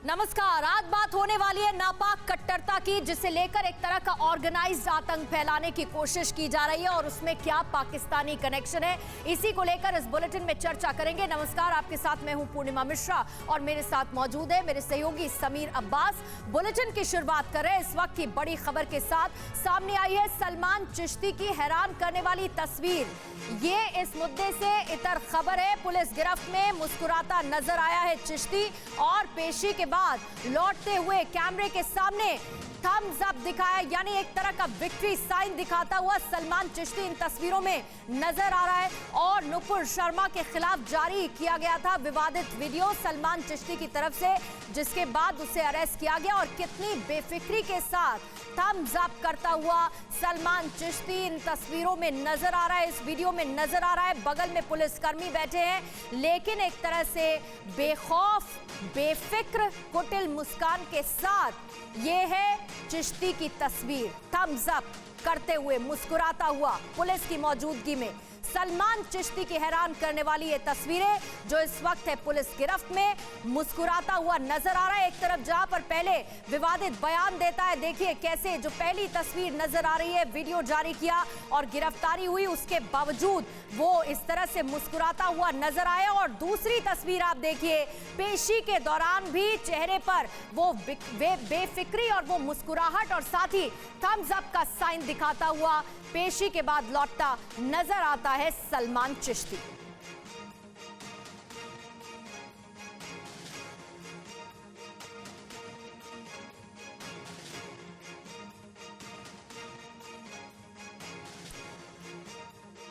नमस्कार। आज बात होने वाली है नापाक कट्टरता की, जिसे लेकर एक तरह का ऑर्गेनाइज्ड आतंक फैलाने की कोशिश की जा रही है और उसमें क्या पाकिस्तानी कनेक्शन है, इसी को लेकर इस बुलेटिन में चर्चा करेंगे। नमस्कार, आपके साथ मैं हूं पूर्णिमा मिश्रा और मेरे साथ मौजूद है मेरे सहयोगी समीर अब्बास। बुलेटिन की शुरुआत कर रहे हैं इस वक्त की बड़ी खबर के साथ। सामने आई है सलमान चिश्ती की हैरान करने वाली तस्वीर। ये इस मुद्दे से इतर खबर है। पुलिस गिरफ्त में मुस्कुराता नजर आया है चिश्ती और पेशी के बाद लौटते हुए कैमरे के सामने थम्स अप दिखाया, यानी एक तरह का विक्ट्री साइन दिखाता हुआ सलमान चिश्ती इन तस्वीरों में नजर आ रहा है। और नुपुर शर्मा के खिलाफ जारी किया गया था विवादित वीडियो सलमान चिश्ती की तरफ से, जिसके बाद उसे अरेस्ट किया गया। और कितनी बेफिक्री के साथ थम्स अप करता हुआ सलमान चिश्ती इन तस्वीरों में नजर आ रहा है, इस वीडियो में नजर आ रहा है। बगल में पुलिसकर्मी बैठे हैं, लेकिन एक तरह से बेखौफ बेफिक्र कुटिल मुस्कान के साथ ये है चिश्ती की तस्वीर, थम्स अप करते हुए मुस्कुराता हुआ पुलिस की मौजूदगी में। सलमान चिश्ती की हैरान करने वाली ये तस्वीरें जो इस वक्त है पुलिस गिरफ्त में, मुस्कुराता हुआ नजर आ रहा है। एक तरफ जहां पर पहले विवादित बयान देता है, देखिए कैसे जो पहली तस्वीर नजर आ रही है, वीडियो जारी किया और गिरफ्तारी हुई, उसके बावजूद वो इस तरह से मुस्कुराता हुआ नजर आया। और दूसरी तस्वीर आप देखिए, पेशी के दौरान भी चेहरे पर वो बेफिक्री और वो मुस्कुराहट और साथ ही थम्स अप का साइन दिखाता हुआ पेशी के बाद लौटता नजर आता है सलमान चिश्ती।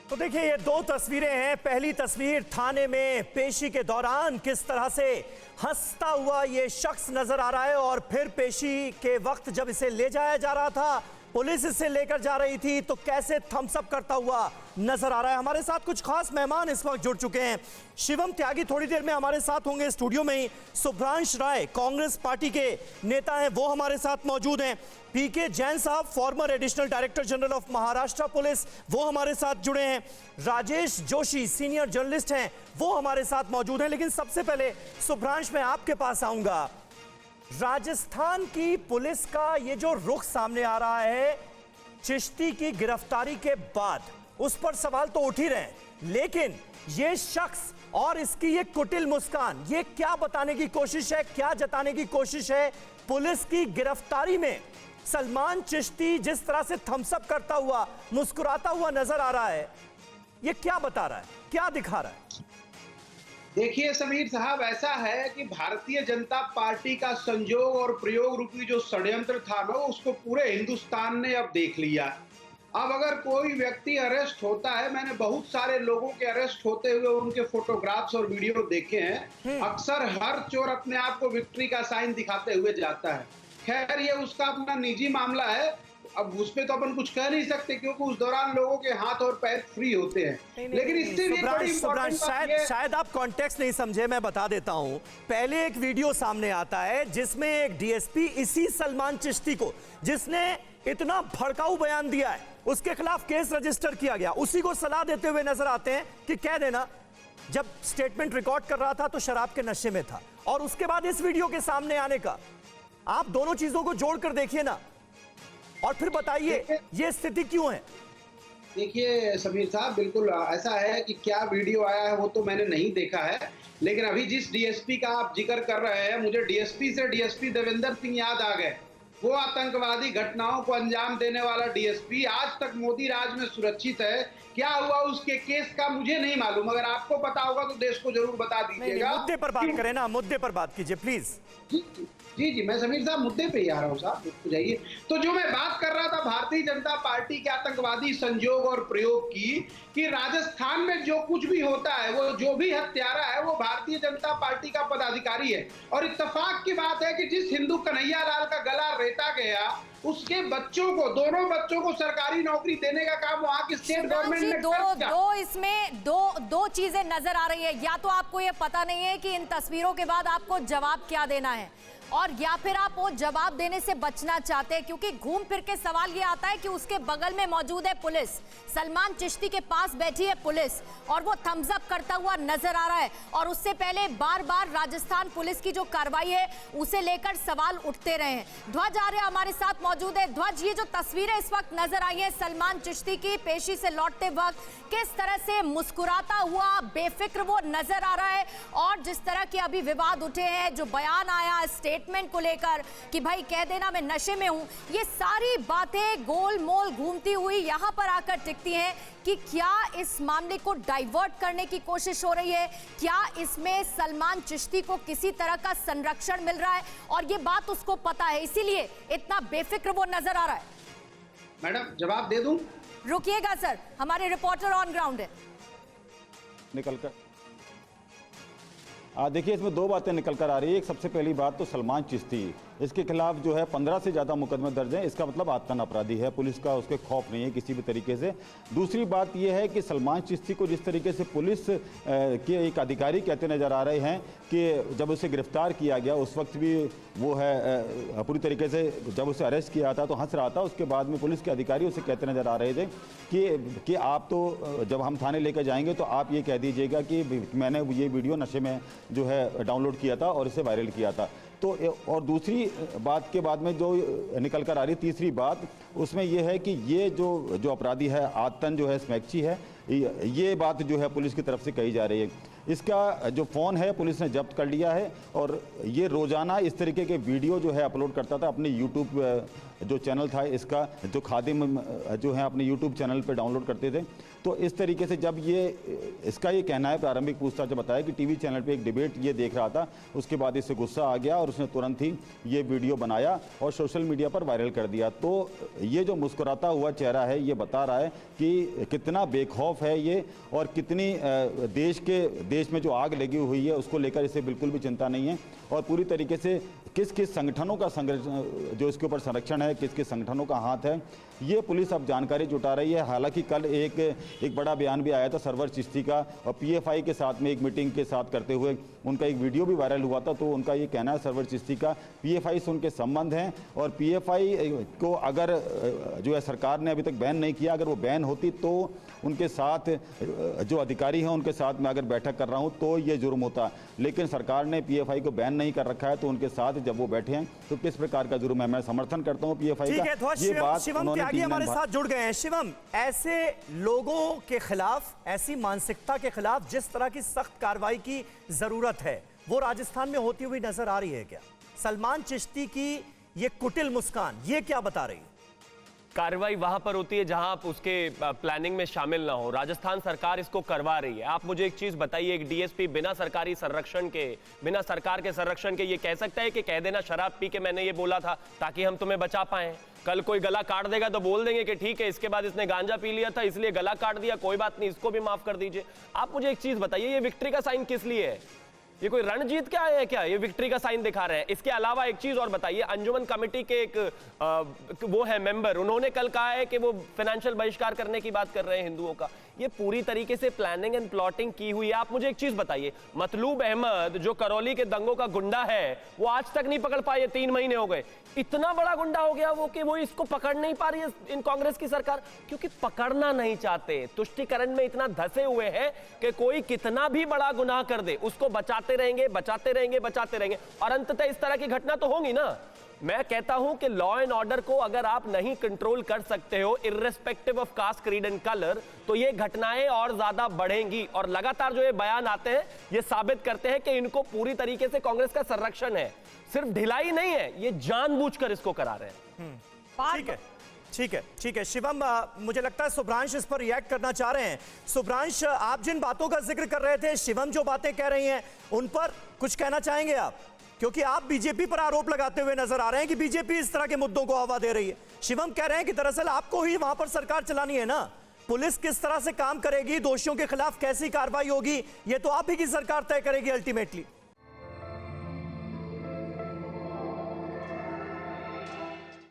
तो देखिए, ये दो तस्वीरें हैं। पहली तस्वीर थाने में पेशी के दौरान किस तरह से हंसता हुआ ये शख्स नजर आ रहा है, और फिर पेशी के वक्त जब इसे ले जाया जा रहा था, पुलिस इसे लेकर जा रही थी, तो कैसे थम्स अप करता हुआ नजर आ रहा है। हमारे साथ कुछ खास मेहमान इस वक्त जुड़ चुके हैं। शिवम त्यागी थोड़ी देर में हमारे साथ होंगे स्टूडियो में ही। सुभ्रांश राय कांग्रेस पार्टी के नेता हैं, वो हमारे साथ मौजूद हैं। पीके जैन साहब farmer additional director general of Maharashtra police, वो हमारे साथ जुड़े हैं। राजेश जोशी सीनियर जर्नलिस्ट हैं, वो हमारे साथ मौजूद हैं। लेकिन सबसे पहले सुभ्रांश, मैं आपके पास आऊंगा। राजस्थान की पुलिस का ये जो रुख सामने आ रहा है चिश्ती की गिरफ्तारी के बाद, उस पर सवाल तो उठ ही रहे हैं, लेकिन ये शख्स और इसकी ये कुटिल मुस्कान, ये क्या बताने की कोशिश है, क्या जताने की कोशिश है? पुलिस की गिरफ्तारी में सलमान चिश्ती जिस तरह से थम्स अप करता हुआ मुस्कुराता हुआ नजर आ रहा है, ये क्या बता रहा है, क्या दिखा रहा है? देखिए समीर साहब, ऐसा है कि भारतीय जनता पार्टी का संजोग और प्रयोग रूपी जो षड्यंत्र था ना, उसको पूरे हिंदुस्तान ने अब देख लिया। अब अगर कोई व्यक्ति अरेस्ट होता है, मैंने बहुत सारे लोगों के अरेस्ट होते हुए उनके फोटोग्राफ्स और वीडियो देखे हैं, अक्सर हर चोर अपने आप को विक्ट्री का साइन दिखाते हुए जाता है। खैर, ये उसका अपना निजी मामला है, अब उस पे तो अपन कुछ कह नहीं सकते क्योंकि उस दौरान लोगों के हाथ और पैर फ्री होते हैं। लेकिन इससे भी बड़ी इंपॉर्टेंट बात है, शायद आप कॉन्टेक्स्ट नहीं समझे, मैं बता देता हूं। पहले एक वीडियो सामने आता है जिसमें एक डीएसपी इसी सलमान चिश्ती को, जिसने इतना भड़काऊ बयान दिया है, उसके खिलाफ केस रजिस्टर किया गया, उसी को सलाह देते हुए नजर आते हैं कि कह देना जब स्टेटमेंट रिकॉर्ड कर रहा था तो शराब के नशे में था। और उसके बाद इस वीडियो के सामने आने का, आप दोनों चीजों को जोड़कर देखिए ना, और फिर बताइए ये स्थिति क्यों है। देखिए समीर साहब, बिल्कुल ऐसा है कि क्या वीडियो आया है वो तो मैंने नहीं देखा है, लेकिन अभी जिस डीएसपी का आप जिक्र कर रहे हैं, मुझे डीएसपी से डीएसपी देवेंद्र सिंह याद आ गए। वो आतंकवादी घटनाओं को अंजाम देने वाला डीएसपी आज तक मोदी राज में सुरक्षित है। क्या हुआ उसके केस का मुझे नहीं मालूम, अगर आपको पता होगा तो देश को जरूर बता दीजिएगा। मुद्दे पर बात करें ना, मुद्दे पर बात कीजिए प्लीज। जी जी, मैं समीर साहब मुद्दे पे ही आ रहा हूँ साहब, रुक जाइए। तो जो मैं बात कर रहा था भारतीय जनता पार्टी के आतंकवादी संजोग और प्रयोग की, कि राजस्थान में जो कुछ भी होता है, वो जो भी हत्यारा है, वो भारतीय जनता पार्टी का पदाधिकारी है। और इत्तेफाक की बात है कि जिस हिंदू कन्हैया लाल का गला रेता गया, उसके बच्चों को, दोनों बच्चों को सरकारी नौकरी देने का काम वहां की स्टेट गवर्नमेंट ने इसमें दो चीजें नजर आ रही है। या तो आपको ये पता नहीं है कि इन तस्वीरों के बाद आपको जवाब क्या देना है, और या फिर आप वो जवाब देने से बचना चाहते हैं? क्योंकि घूम फिर के सवाल ये आता है कि उसके बगल में मौजूद है पुलिस, सलमान चिश्ती के पास बैठी है पुलिस और वो थम्स अप करता हुआ नजर आ रहा है। और उससे पहले बार बार राजस्थान पुलिस की जो कार्रवाई है उसे लेकर सवाल उठते रहे हैं। ध्वज आर्य हमारे साथ मौजूद है। ध्वज, ये जो तस्वीरें इस वक्त नजर आई है सलमान चिश्ती की पेशी से लौटते वक्त, किस तरह से मुस्कुराता हुआ बेफिक्र वो नजर आ रहा है, और जिस तरह के अभी विवाद उठे हैं, जो बयान आया स्टेटमेंट को लेकर कि भाई कह देना मैं नशे में हूं, ये सारी बातें गोल मोल घूमती हुई यहां पर आकर टिकती हैं कि क्या इस मामले को डाइवर्ट करने की कोशिश हो रही है? क्या इसमें सलमान चिश्ती को किसी तरह का संरक्षण मिल रहा है और ये बात उसको पता है, इसीलिए इतना बेफिक्र वो नजर आ रहा है? मैडम जवाब दे दूं? रुकिएगा सर, हमारे रिपोर्टर ऑन ग्राउंड है। निकल कर देखिए, इसमें दो बातें निकल कर आ रही है। एक, सबसे पहली बात तो सलमान चिश्ती, इसके खिलाफ जो है 15 से ज़्यादा मुकदमे दर्ज हैं। इसका मतलब आतंक अपराधी है, पुलिस का उसके खौफ नहीं है किसी भी तरीके से। दूसरी बात यह है कि सलमान चिश्ती को जिस तरीके से पुलिस के एक अधिकारी कहते नज़र आ रहे हैं कि जब उसे गिरफ्तार किया गया उस वक्त भी वो है पूरी तरीके से, जब उसे अरेस्ट किया था तो हंस रहा था। उसके बाद में पुलिस के अधिकारी उसे कहते नज़र आ रहे थे कि आप तो जब हम थाने लेकर जाएंगे तो आप ये कह दीजिएगा कि मैंने ये वीडियो नशे में जो है डाउनलोड किया था और इसे वायरल किया था। तो और दूसरी बात के बाद में जो निकल कर आ रही, तीसरी बात उसमें यह है कि ये जो अपराधी है आतन जो है स्मैक्ची है, ये बात जो है पुलिस की तरफ से कही जा रही है। इसका जो फ़ोन है पुलिस ने जब्त कर लिया है और ये रोज़ाना इस तरीके के वीडियो जो है अपलोड करता था अपने यूट्यूब जो चैनल था इसका, जो खादिम जो है अपने यूट्यूब चैनल पे डाउनलोड करते थे। तो इस तरीके से जब इसका ये कहना है, प्रारंभिक पूछताछ बताया कि टीवी चैनल पे एक डिबेट ये देख रहा था, उसके बाद इससे गुस्सा आ गया और उसने तुरंत ही ये वीडियो बनाया और सोशल मीडिया पर वायरल कर दिया। तो ये जो मुस्कुराता हुआ चेहरा है ये बता रहा है कि कितना बेखौफ है ये और कितनी देश में जो आग लगी हुई है उसको लेकर इसे बिल्कुल भी चिंता नहीं है। और पूरी तरीके से किस किस संगठनों का जो इसके ऊपर संरक्षण है, किस किस संगठनों का हाथ है, ये पुलिस अब जानकारी जुटा रही है। हालांकि कल एक बड़ा बयान भी आया था सरवर चिश्ती का, और पीएफआई के साथ में एक मीटिंग के साथ करते हुए उनका एक वीडियो भी वायरल हुआ था। तो उनका ये कहना है सरवर चिश्ती का पीएफआई से उनके संबंध हैं और पीएफआई को अगर जो है सरकार ने अभी तक बैन नहीं किया, अगर वो बैन होती तो उनके साथ जो अधिकारी हैं उनके साथ मैं अगर बैठक कर रहा हूं तो ये जुर्म होता। लेकिन सरकार ने पीएफआई को बैन नहीं कर रखा है, तो उनके साथ जब वो बैठे हैं तो किस प्रकार का जुर्म है? मैं समर्थन करता हूं पीएफआई का। ये बात शिवम त्यागी हमारे साथ जुड़ गए हैं। शिवम, ऐसे लोगों के खिलाफ, ऐसी मानसिकता के खिलाफ जिस तरह की सख्त कार्रवाई की जरूरत है वो राजस्थान में होती हुई नजर आ रही है क्या? सलमान चिश्ती की ये कुटिल मुस्कान ये क्या बता रही है? कार्रवाई वहां पर होती है जहां आप उसके प्लानिंग में शामिल ना हो। राजस्थान सरकार इसको करवा रही है। आप मुझे एक चीज बताइए, एक डीएसपी बिना सरकारी संरक्षण के, बिना सरकार के संरक्षण के ये कह सकता है कि कह देना शराब पी के मैंने ये बोला था ताकि हम तुम्हें बचा पाए? कल कोई गला काट देगा तो बोल देंगे कि ठीक है इसके बाद इसने गांजा पी लिया था इसलिए गला काट दिया, कोई बात नहीं इसको भी माफ कर दीजिए। आप मुझे एक चीज बताइए, ये विक्ट्री का साइन किस लिए है? ये कोई रणजीत क्या है क्या? ये विक्ट्री का साइन दिखा रहे हैं। इसके अलावा एक चीज और बताइए, अंजुमन कमेटी के एक वो है मेंबर, उन्होंने कल कहा है कि वो फाइनेंशियल बहिष्कार करने की बात कर रहे हैं हिंदुओं का। ये पूरी तरीके से प्लानिंग एंड प्लॉटिंग की हुई है। आप मुझे एक चीज बताइए, मतलूब अहमद जो करौली के दंगों का गुंडा है वो आज तक नहीं पकड़ पाए, 3 महीने हो गए। इतना बड़ा गुंडा हो गया वो कि वो इसको पकड़ नहीं पा रही है इन कांग्रेस की सरकार, क्योंकि पकड़ना नहीं चाहते। तुष्टीकरण में इतना धसे हुए हैं कि कोई कितना भी बड़ा गुनाह कर दे उसको बचाते रहेंगे, बचाते रहेंगे, बचाते रहेंगे और अंततः इस तरह की घटना तो होगी ना। मैं कहता हूं कि लॉ एंड ऑर्डर को अगर आप नहीं कंट्रोल कर सकते हो irrespective of caste, creed and colour, तो ये घटनाएं और ज्यादा बढ़ेंगी। और लगातार जो ये बयान आते हैं ये साबित करते हैं कि इनको पूरी तरीके से कांग्रेस का संरक्षण है, सिर्फ ढिलाई नहीं है, ये जानबूझकर इसको करा रहे हैं। ठीक है, ठीक है, ठीक है। शिवम, मुझे लगता है सुभ्रांश इस पर रिएक्ट करना चाह रहे हैं। सुभ्रांश, आप जिन बातों का जिक्र कर रहे थे, शिवम जो बातें कह रही हैं उन पर कुछ कहना चाहेंगे आप? क्योंकि आप बीजेपी पर आरोप लगाते हुए नजर आ रहे हैं कि बीजेपी इस तरह के मुद्दों को हवा दे रही है। शिवम कह रहे हैं कि दरअसल आपको ही वहां पर सरकार चलानी है ना, पुलिस किस तरह से काम करेगी, दोषियों के खिलाफ कैसी कार्रवाई होगी, ये तो आप ही की सरकार तय करेगी अल्टीमेटली।